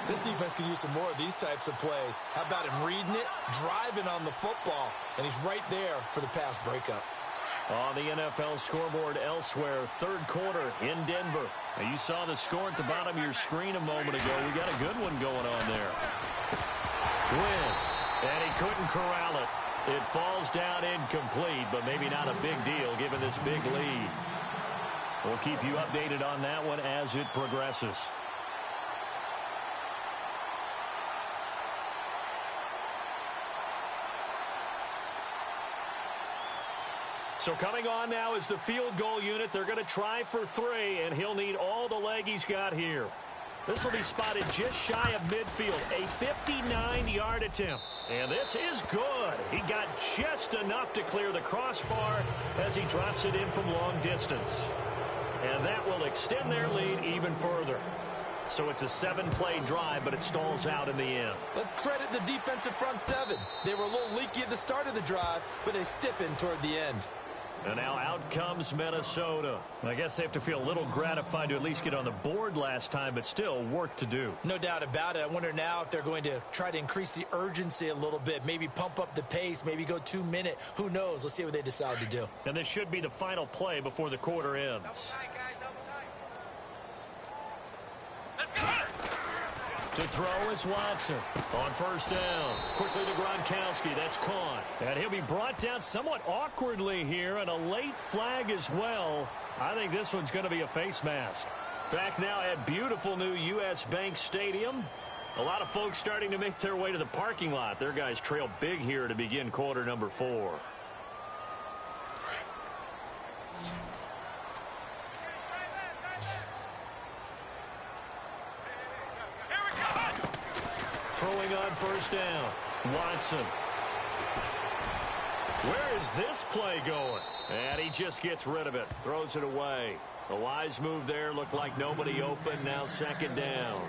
This defense could use some more of these types of plays. How about him reading it, driving on the football, and he's right there for the pass breakup. On the NFL scoreboard elsewhere, 3rd quarter in Denver. Now you saw the score at the bottom of your screen a moment ago. We got a good one going on there. Wentz, and he couldn't corral it. It falls down incomplete, but maybe not a big deal given this big lead. We'll keep you updated on that one as it progresses. So coming on now is the field goal unit. They're going to try for 3, and he'll need all the leg he's got here. This will be spotted just shy of midfield, a 59-yard attempt. And this is good. He got just enough to clear the crossbar as he drops it in from long distance. And that will extend their lead even further. So it's a 7-play drive, but it stalls out in the end. Let's credit the defensive front 7. They were a little leaky at the start of the drive, but they stiffened toward the end. And now out comes Minnesota. I guess they have to feel a little gratified to at least get on the board last time, but still work to do. No doubt about it. I wonder now if they're going to try to increase the urgency a little bit, maybe pump up the pace, maybe go 2-minute. Who knows? Let's see what they decide to do. And this should be the final play before the quarter ends. To throw is Watson on first down. Quickly to Gronkowski. That's caught. And he'll be brought down somewhat awkwardly here, and a late flag as well. I think this one's going to be a face mask. Back now at beautiful new U.S. Bank Stadium. A lot of folks starting to make their way to the parking lot. Their guys trail big here to begin quarter number 4. Throwing on first down. Watson. Where is this play going? And he just gets rid of it. Throws it away. A wise move there. Looked like nobody open. Now 2nd down.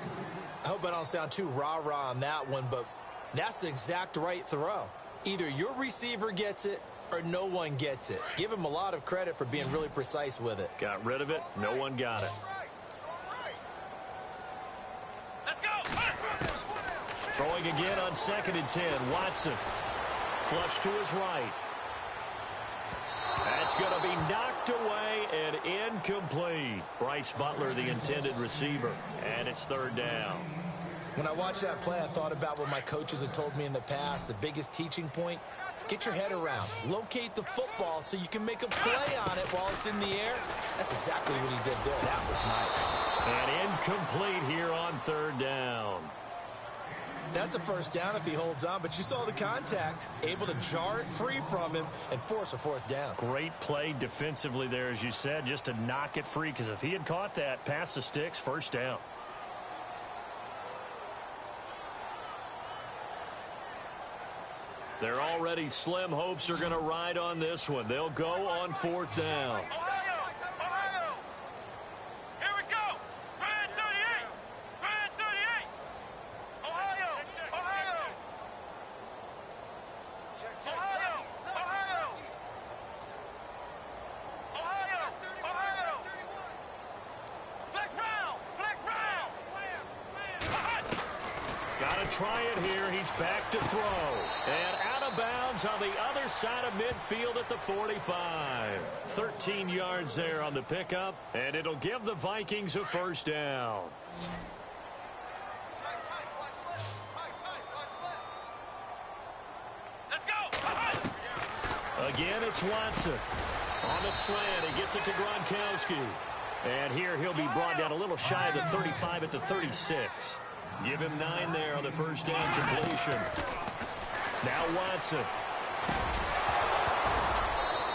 I hope I don't sound too rah-rah on that one, but that's the exact right throw. Either your receiver gets it or no one gets it. Give him a lot of credit for being really precise with it. Got rid of it. No one got it. Throwing again on 2nd and 10. Watson. Flush to his right. That's going to be knocked away and incomplete. Bryce Butler, the intended receiver. And it's 3rd down. When I watched that play, I thought about what my coaches had told me in the past. The biggest teaching point, get your head around. Locate the football so you can make a play on it while it's in the air. That's exactly what he did there. That was nice. And incomplete here on 3rd down. That's a first down if he holds on, but you saw the contact. Able to jar it free from him and force a 4th down. Great play defensively there, as you said, just to knock it free, because if he had caught that, pass the sticks, 1st down. Their already slim hopes are going to ride on this one. They'll go on 4th down. Ohio! Here we They'll try it here. He's back to throw. And out of bounds on the other side of midfield at the 45. 13 yards there on the pickup, and it'll give the Vikings a first down. Let's go! Again, it's Watson. On the slant, he gets it to Gronkowski. And here he'll be brought down a little shy of the 35 at the 36. Give him 9 there on the first down completion. Now Watson.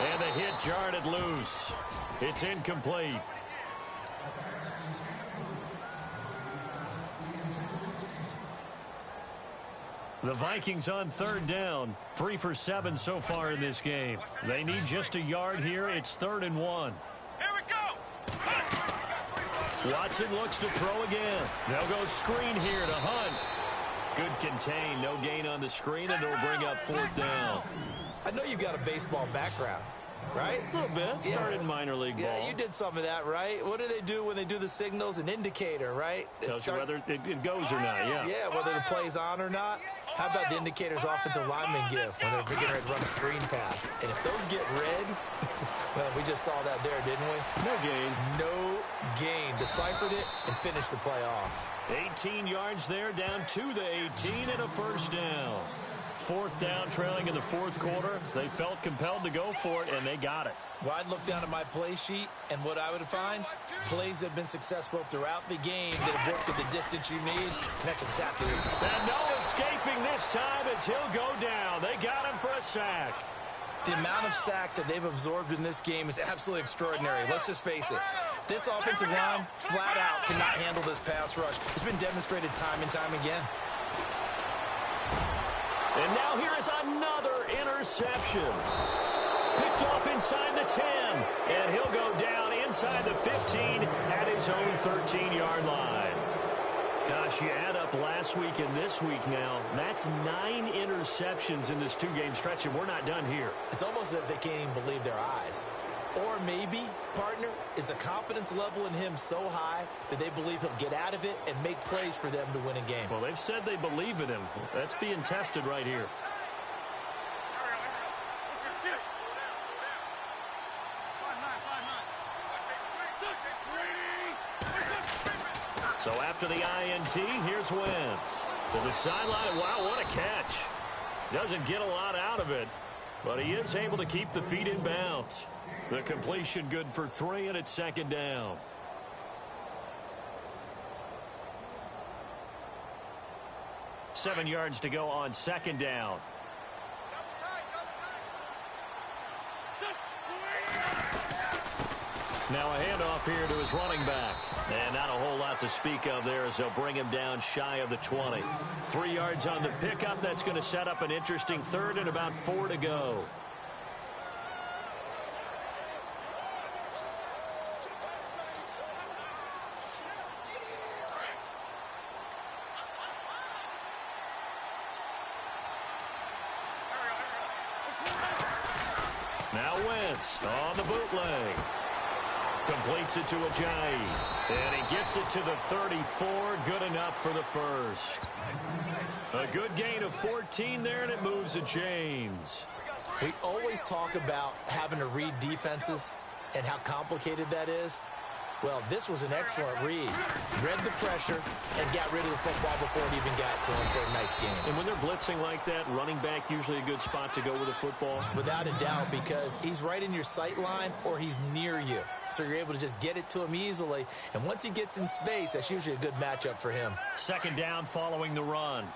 And the hit jarred it loose. It's incomplete. The Vikings on third down. 3 for 7 so far in this game. They need just a yard here. It's 3rd and 1. Here we go! Watson looks to throw again. They'll go screen here to Hunt. Good contain. No gain on the screen, and it'll bring up 4th down. I know you've got a baseball background, right? A little bit. Started in minor league ball. Yeah, you did some of that, right? What do they do when they do the signals? An indicator, right? Tells you whether it goes or not, yeah. Yeah, whether the play's on or not. How about the indicators offensive linemen give when they're getting ready to run a screen pass? And if those get red, well, we just saw that there, didn't we? No gain. No gain. Deciphered it and finished the play off. 18 yards there, down to the 18 and a first down. 4th down, trailing in the 4th quarter. They felt compelled to go for it, and they got it. Well, I'd look down at my play sheet, and what I would find, plays that have been successful throughout the game that have worked at the distance you need, and that's exactly it. And no escaping this time as he'll go down. They got him for a sack. The amount of sacks that they've absorbed in this game is absolutely extraordinary. Let's just face it. This offensive line, flat out, cannot handle this pass rush. It's been demonstrated time and time again. And now here is another interception. Picked off inside the 10. And he'll go down inside the 15 at his own 13-yard line. Gosh, you add up last week and this week now. That's 9 interceptions in this 2-game stretch, and we're not done here. It's almost as if they can't even believe their eyes. Or maybe, partner, is the confidence level in him so high that they believe he'll get out of it and make plays for them to win a game. Well, they've said they believe in him. That's being tested right here. So after the INT, here's Wentz. To the sideline. Wow, what a catch. Doesn't get a lot out of it, but he is able to keep the feet in bounds. The completion good for 3, and it's 2nd down. Seven yards to go on 2nd down. Now a handoff here to his running back. And not a whole lot to speak of there as they'll bring him down shy of the 20. 3 yards on the pickup. That's going to set up an interesting 3rd and about 4 to go. Now Wentz on the bootleg. Completes it to Ajayi. And he gets it to the 34. Good enough for the first. A good gain of 14 there, and it moves the chains. We always talk about having to read defenses and how complicated that is. Well, this was an excellent read. Read the pressure and got rid of the football before it even got to him for a nice game. And when they're blitzing like that, running back usually a good spot to go with the football? Without a doubt, because he's right in your sight line or he's near you. So you're able to just get it to him easily. And once he gets in space, that's usually a good matchup for him. 2nd down following the run.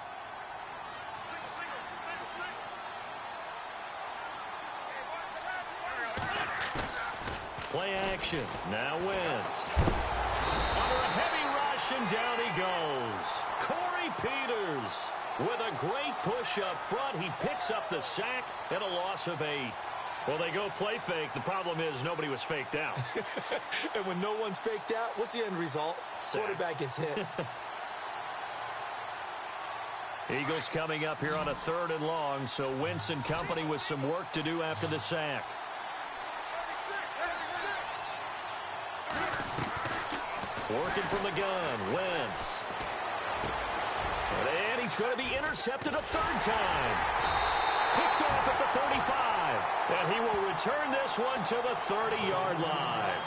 Play action. Now Wentz. Under a heavy rush, and down he goes. Corey Peters with a great push up front. He picks up the sack and a loss of 8. Well, they go play fake. The problem is nobody was faked out. And when no one's faked out, what's the end result? Sack. Quarterback gets hit. Eagles coming up here on a 3rd and long, so Wentz and company with some work to do after the sack. Working from the gun, Wentz. And he he's going to be intercepted a third time. Picked off at the 35. And he will return this one to the 30-yard line.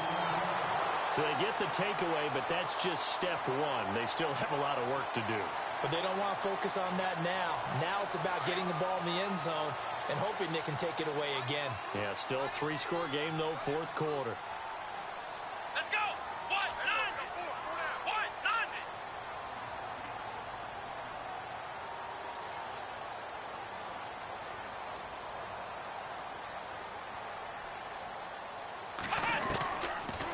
So they get the takeaway, but that's just step one. They still have a lot of work to do. But they don't want to focus on that now. Now it's about getting the ball in the end zone and hoping they can take it away again. Yeah, still a 3-score game, though, fourth quarter. Let's go. What? What?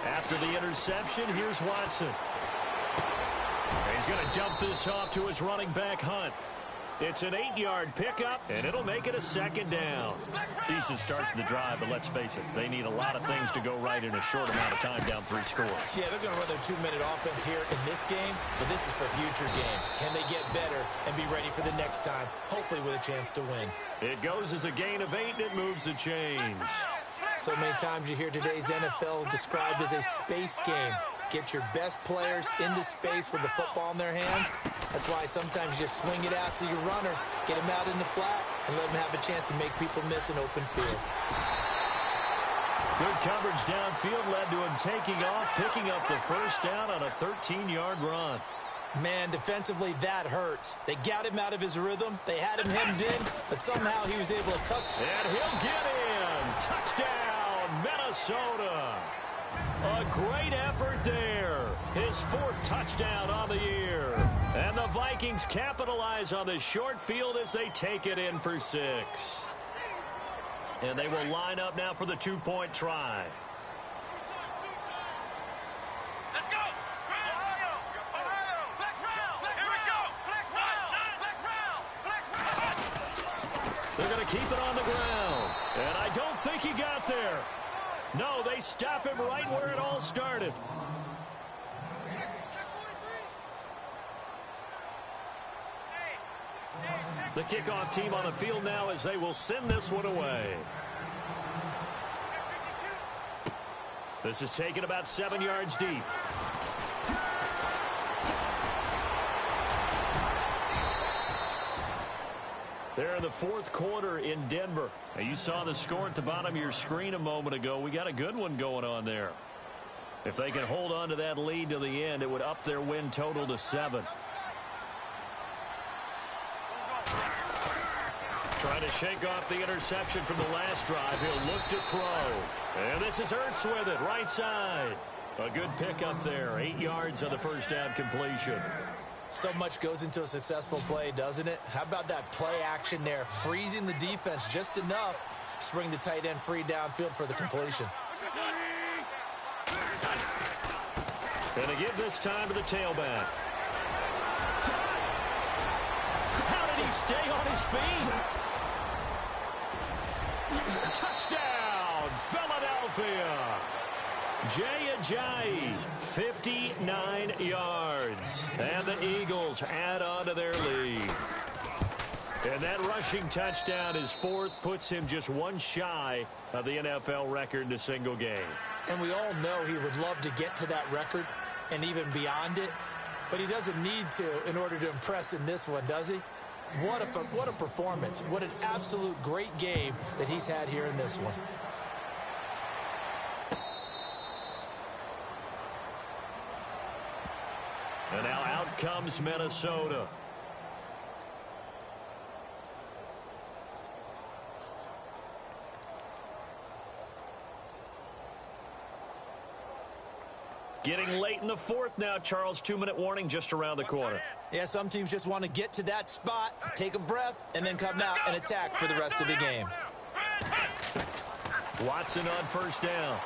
After the interception, here's Watson. He's going to dump this off to his running back, Hunt. It's an 8-yard pickup, and it'll make it a second down. Decent start to the drive, but let's face it, they need a lot of things to go right in a short amount of time, down 3 scores. Yeah, they're going to run their 2-minute offense here in this game, but this is for future games. Can they get better and be ready for the next time, hopefully with a chance to win? It goes as a gain of 8, and it moves the chains. So many times you hear today's NFL described as a space game. Get your best players into space with the football in their hands. That's why sometimes you just swing it out to your runner, get him out in the flat, and let him have a chance to make people miss an open field. Good coverage downfield led to him taking off, picking up the first down on a 13-yard run. Man, defensively, that hurts. They got him out of his rhythm. They had him hemmed in, but somehow he was able to tuck. And he'll get in. Touchdown, Minnesota. A great effort there. His 4th touchdown on the year. And the Vikings capitalize on the short field as they take it in for 6. And they will line up now for the 2-point try. Let's go. Ohio. Flex round. Here we go. Flex round. They're going to keep it on the ground. And I don't think he got there. No, they stop him right where it all started. The kickoff team on the field now as they will send this one away. This is taken about 7 yards deep. They're in the 4th quarter in Denver. Now, you saw the score at the bottom of your screen a moment ago. We got a good one going on there. If they can hold on to that lead to the end, it would up their win total to 7. Trying to shake off the interception from the last drive. He'll look to throw. And this is Ertz with it, right side. A good pickup there. 8 yards on the first down completion. So much goes into a successful play, doesn't it? How about that play action there? Freezing the defense just enough to bring the tight end free downfield for the completion. Going to give this time to the tailback. How did he stay on his feet? Touchdown, Philadelphia. Jay Ajayi, 59 yards. And the Eagles add on to their lead. And that rushing touchdown, his 4th, puts him just 1 shy of the NFL record in a single game. And we all know he would love to get to that record and even beyond it. But he doesn't need to in order to impress in this one, does he? What a performance. What an absolute great game that he's had here in this one. And now out comes Minnesota. Getting late in the 4th now, Charles. 2-minute warning just around the corner. Yeah, some teams just want to get to that spot, take a breath, and then come out and attack for the rest of the game. Watson on first down.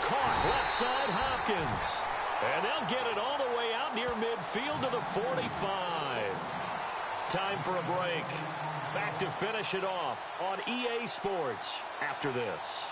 Caught left side, Hopkins. And they'll get it all the way out near midfield to the 45. Time for a break. Back to finish it off on EA Sports after this.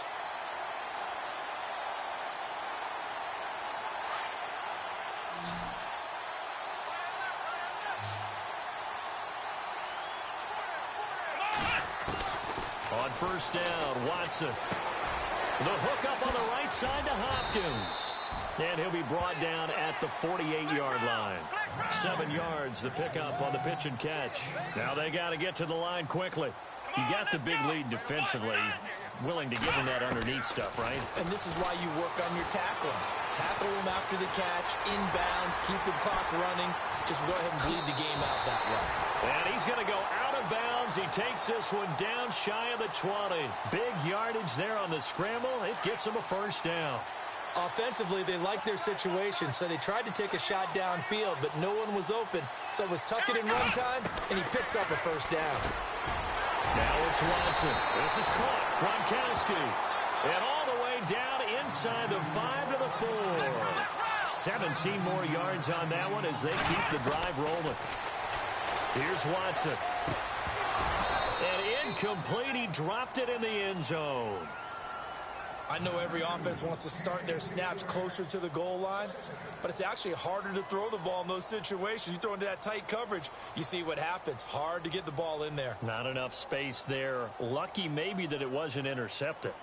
On first down, Watson. The hook up on the right side to Hopkins. And he'll be brought down at the 48-yard line. 7 yards, the pickup on the pitch and catch. Now they got to get to the line quickly. You got the big lead defensively. Willing to give him that underneath stuff, right? And this is why you work on your tackling. Tackle him after the catch, inbounds, keep the clock running. Just go ahead and bleed the game out that way. And he's going to go out of bounds. He takes this one down shy of the 20. Big yardage there on the scramble. It gets him a first down. Offensively, they liked their situation, so they tried to take a shot downfield, but no one was open. So it was tuck it in run time, and he picks up a first down. Now it's Watson. This is caught. Gronkowski. And all the way down inside the 5 to the 4. 17 more yards on that one as they keep the drive rolling. Here's Watson. And incomplete. He dropped it in the end zone. I know every offense wants to start their snaps closer to the goal line, but it's actually harder to throw the ball in those situations. You throw into that tight coverage, you see what happens. Hard to get the ball in there. Not enough space there. Lucky maybe that it wasn't intercepted.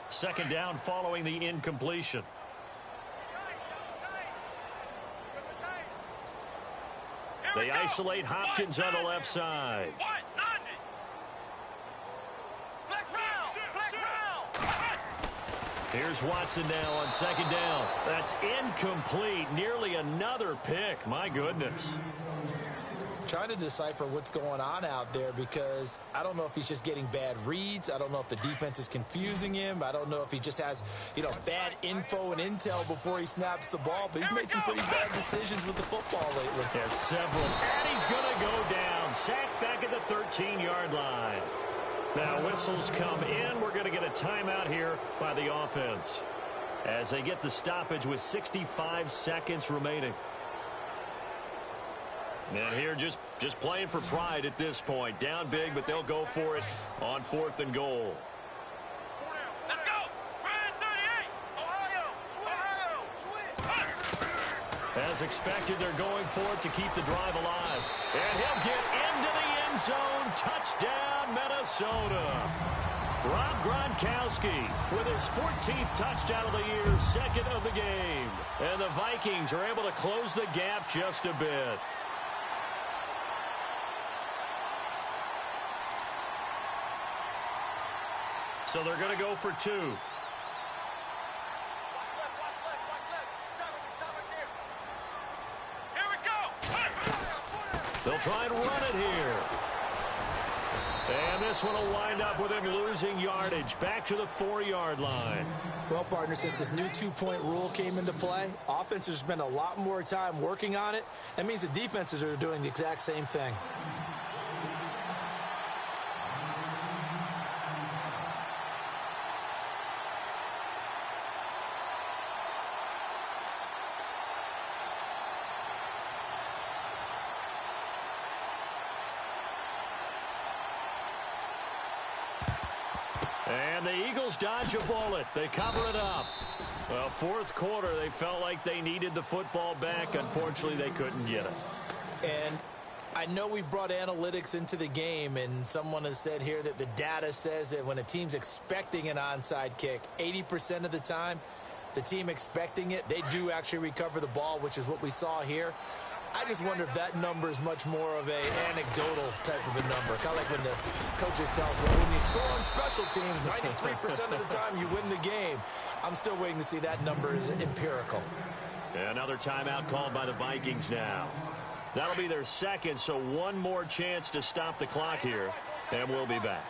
Second down following the incompletion. They isolate Hopkins on the left side. Here's Watson now on second down. That's incomplete. Nearly another pick. My goodness. Trying to decipher what's going on out there because I don't know if he's just getting bad reads. I don't know if the defense is confusing him. I don't know if he just has, bad info and intel before he snaps the ball. But he's made some pretty bad decisions with the football lately. Yes, several. And he's going to go down. Sacked back at the 13-yard line. Now whistles come in. We're going to get a timeout here by the offense as they get the stoppage with 65 seconds remaining. And here just playing for pride at this point. Down big, but they'll go for it on 4th and goal. Let's go! Ryan 38! Ohio! As expected, they're going for it to keep the drive alive. And he'll get into the end zone. Touchdown, Minnesota. Rob Gronkowski with his 14th touchdown of the year, second of the game. And the Vikings are able to close the gap just a bit. So they're going to go for 2. Watch left, watch left, watch left. Stop right there. Here we go. They'll try and run it here. And this one will wind up with him losing yardage. Back to the 4-yard line. Well, partner, since this new 2-point rule came into play, offenses spend a lot more time working on it. That means the defenses are doing the exact same thing. And the Eagles dodge a bullet. They cover it up. Well, 4th quarter, they felt like they needed the football back. Unfortunately, they couldn't get it. And I know we've brought analytics into the game, and someone has said here that the data says that when a team's expecting an onside kick, 80% of the time, the team expecting it, they do actually recover the ball, which is what we saw here. I just wonder if that number is much more of an anecdotal type of a number. Kind of like when the coaches tell us, well, when you score on special teams, 93% of the time you win the game. I'm still waiting to see that number is empirical. Another timeout called by the Vikings now. That'll be their second, so one more chance to stop the clock here, and we'll be back.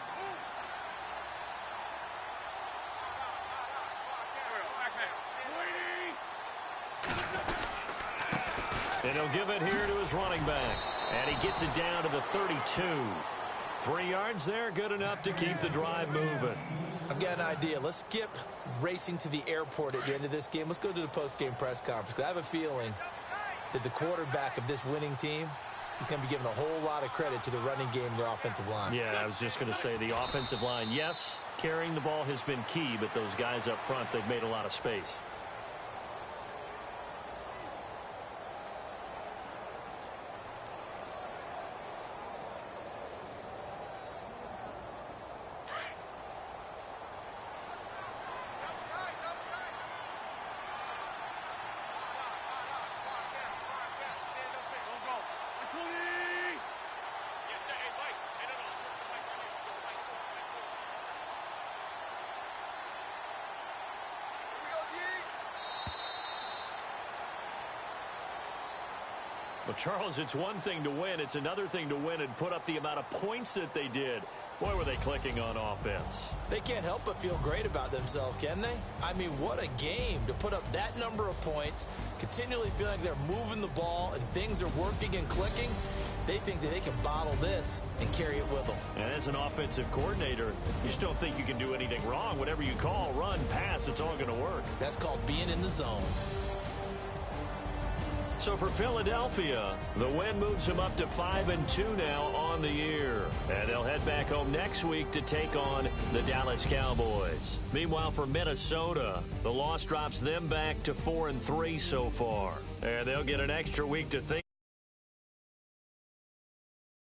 And he'll give it here to his running back. And he gets it down to the 32. 3 yards there, good enough to keep the drive moving. I've got an idea. Let's skip racing to the airport at the end of this game. Let's go to the post-game press conference. I have a feeling that the quarterback of this winning team is going to be giving a whole lot of credit to the running game and the offensive line. Yeah, I was just going to say the offensive line, yes, carrying the ball has been key, but those guys up front, they've made a lot of space. Well, Charles, it's one thing to win. It's another thing to win and put up the amount of points that they did. Boy, were they clicking on offense. They can't help but feel great about themselves, can they? I mean, what a game to put up that number of points, continually feeling like they're moving the ball and things are working and clicking. They think that they can bottle this and carry it with them. And as an offensive coordinator, you just don't think you can do anything wrong. Whatever you call, run, pass, it's all going to work. That's called being in the zone. So for Philadelphia, the win moves them up to 5-2 now on the year. And they'll head back home next week to take on the Dallas Cowboys. Meanwhile, for Minnesota, the loss drops them back to 4-3 so far. And they'll get an extra week to think.